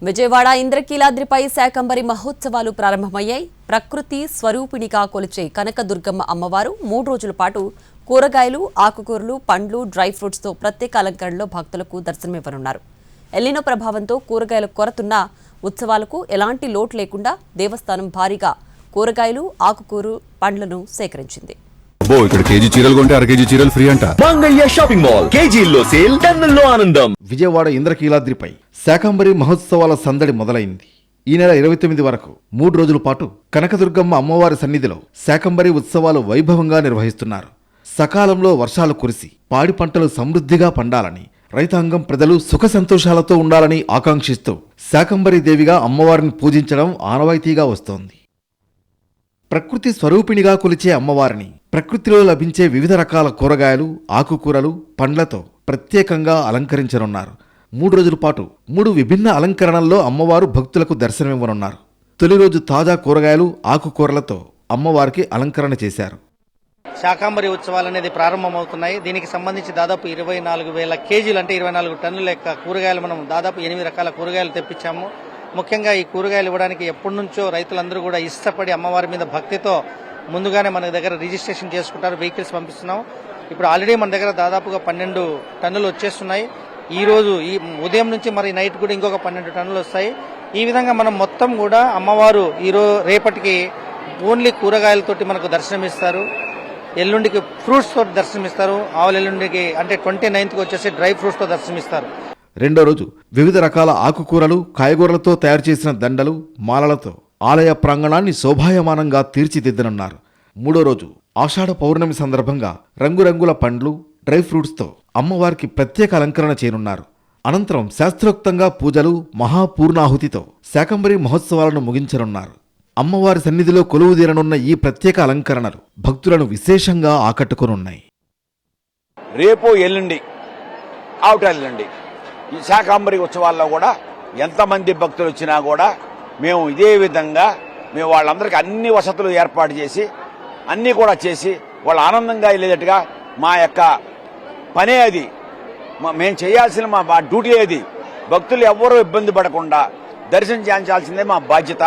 విజయవాడ ఇంద్రకీలాద్రిపై శాకంబరి మహోత్సవాలు ప్రారంభమయ్యాయి. ప్రకృతి స్వరూపిణిగా కొలిచే కనకదుర్గమ్మ అమ్మవారు 3 రోజుల పాటు కూరగాయలు, ఆకుకూరలు, పండ్లు, డ్రై ఫ్రూట్స్ తో ప్రత్యేక అలంకరణలో భక్తులకు దర్శనమివ్వనున్నారు. ఎల్నినో ప్రభావంతో కూరగాయల కొరతున్న ఉత్సవాలకు ఎలాంటి లోటు లేకుండా దేవస్థానం భారీగా కూరగాయలు, ఆకుకూరలు, పండ్లను సేకరించింది. ఇక్కడ కేజీ చీరలు కొంటే అర కేజీ చీరలు ఫ్రీ అంట. మంగళ్య షాపింగ్ మాల్ కేజీల్లో సేల్, టన్నుల్లో ఆనందం. విజయవాడ ఇంద్రకీలాద్రిపై శాకంబరి మహోత్సవాల సందడి మొదలైంది. ఈ నెల 29 వరకు 3 రోజుల పాటు కనకదుర్గమ్మ అమ్మవారి సన్నిధిలో శాకంబరి ఉత్సవాలు వైభవంగా నిర్వహిస్తున్నారు. సకాలంలో వర్షాలు కురిసి పాడి పంటలు సమృద్ధిగా పండాలని, రైతాంగం ప్రజలు సుఖ సంతోషాలతో ఉండాలని ఆకాంక్షిస్తూ శాకంబరి దేవిగా అమ్మవారిని పూజించడం ఆనవాయితీగా వస్తోంది. ప్రకృతి స్వరూపిణిగా కొలిచే అమ్మవారిని ప్రకృతిలో లభించే వివిధ రకాల కూరగాయలు, ఆకుకూరలు, పండ్లతో ప్రత్యేకంగా అలంకరించనున్నారు. 3 రోజుల పాటు 3 విభిన్న అలంకరణల్లో అమ్మవారు భక్తులకు దర్శనమివ్వనున్నారు. తొలి రోజు తాజా కూరగాయలు, ఆకుకూరలతో అమ్మవారికి అలంకరణ చేశారు. శాకంబరి ఉత్సవాలు అనేది ప్రారంభమవుతున్నాయి. దీనికి సంబంధించి దాదాపు 24,000 కేజీలు అంటే 24 టన్నుల లెక్క కూరగాయలు మనం దాదాపు 8 రకాల కూరగాయలు తెప్పించాము. ముఖ్యంగా ఈ కూరగాయలు ఇవ్వడానికి ఎప్పటి నుంచో రైతులందరూ కూడా ఇష్టపడి అమ్మవారి మీద భక్తితో ముందుగానే మన దగ్గర రిజిస్ట్రేషన్ చేసుకుంటారు. వెహికల్స్ పంపిస్తున్నాం. ఇప్పుడు ఆల్రెడీ మన దగ్గర దాదాపుగా 12 టన్నులు వచ్చేస్తున్నాయి. ఈ రోజు ఈ ఉదయం నుంచి మరి నైట్ కూడా ఇంకొక 12 టన్నులు వస్తాయి. ఈ విధంగా మనం మొత్తం కూడా అమ్మవారు రేపటికి ఓన్లీ కూరగాయలతోటి మనకు దర్శనమిస్తారు. ఎల్లుండికి ఫ్రూట్స్ తోటి దర్శనమిస్తారు. ఆవుల ఎల్లుండికి అంటే 29కి వచ్చేసి డ్రై ఫ్రూట్స్ తో దర్శనమిస్తారు. రెండో రోజు వివిధ రకాల ఆకుకూరలు, కాయగూరలతో తయారు చేసిన దండలు, మాలలతో ఆలయ ప్రాంగణాన్ని శోభాయమానంగా తీర్చిదిద్దనున్నారు. 3వ రోజు ఆషాఢ పౌర్ణమి సందర్భంగా రంగురంగుల పండ్లు, డ్రై ఫ్రూట్స్తో అమ్మవారికి ప్రత్యేక అలంకరణ చేయనున్నారు. అనంతరం శాస్త్రోక్తంగా పూజలు, మహాపూర్ణాహుతితో శాకంబరి మహోత్సవాలను ముగించనున్నారు. అమ్మవారి సన్నిధిలో కొలువుదీరనున్న ఈ ప్రత్యేక అలంకరణలు భక్తులను విశేషంగా ఆకట్టుకొనున్నాయి. రేపు ఎల్లుండి ఎల్లుండి ఈ శాకంబరి ఉత్సవాల్లో కూడా ఎంతమంది భక్తులు వచ్చినా కూడా మేము ఇదే విధంగా వాళ్ళందరికీ అన్ని వసతులు ఏర్పాటు చేసి అన్నీ కూడా చేసి వాళ్ళు ఆనందంగా వెళ్ళేటట్టుగా మా యొక్క పనే అది, మేము చేయాల్సిన మా డ్యూటీ అది. భక్తులు ఎవ్వరూ ఇబ్బంది పడకుండా దర్శనం చేయించాల్సిందే మా బాధ్యత.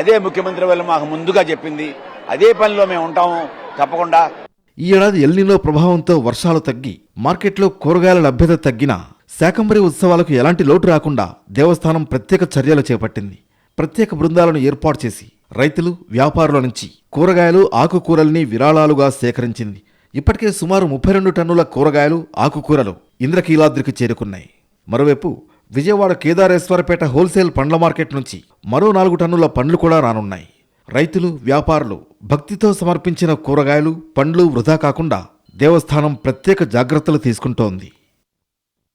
అదే ముఖ్యమంత్రి వాళ్ళు మాకు ముందుగా చెప్పింది. అదే పనిలో మేము ఉంటాము తప్పకుండా. ఈ ఏడాది ఎల్నినో ప్రభావంతో వర్షాలు తగ్గి మార్కెట్లో కూరగాయల లభ్యత తగ్గినా శాకంబరి ఉత్సవాలకు ఎలాంటి లోటు రాకుండా దేవస్థానం ప్రత్యేక చర్యలు చేపట్టింది. ప్రత్యేక బృందాలను ఏర్పాటు చేసి రైతులు, వ్యాపారుల నుంచి కూరగాయలు, ఆకుకూరల్ని విరాళాలుగా సేకరించింది. ఇప్పటికే సుమారు 32 టన్నుల కూరగాయలు, ఆకుకూరలు ఇంద్రకీలాద్రికి చేరుకున్నాయి. మరోవైపు విజయవాడ కేదారేశ్వరపేట హోల్సేల్ పండ్ల మార్కెట్ నుంచి మరో 4 టన్నుల పండ్లు కూడా రానున్నాయి. రైతులు, వ్యాపారులు భక్తితో సమర్పించిన కూరగాయలు, పండ్లు వృధా కాకుండా దేవస్థానం ప్రత్యేక జాగ్రత్తలు తీసుకుంటోంది.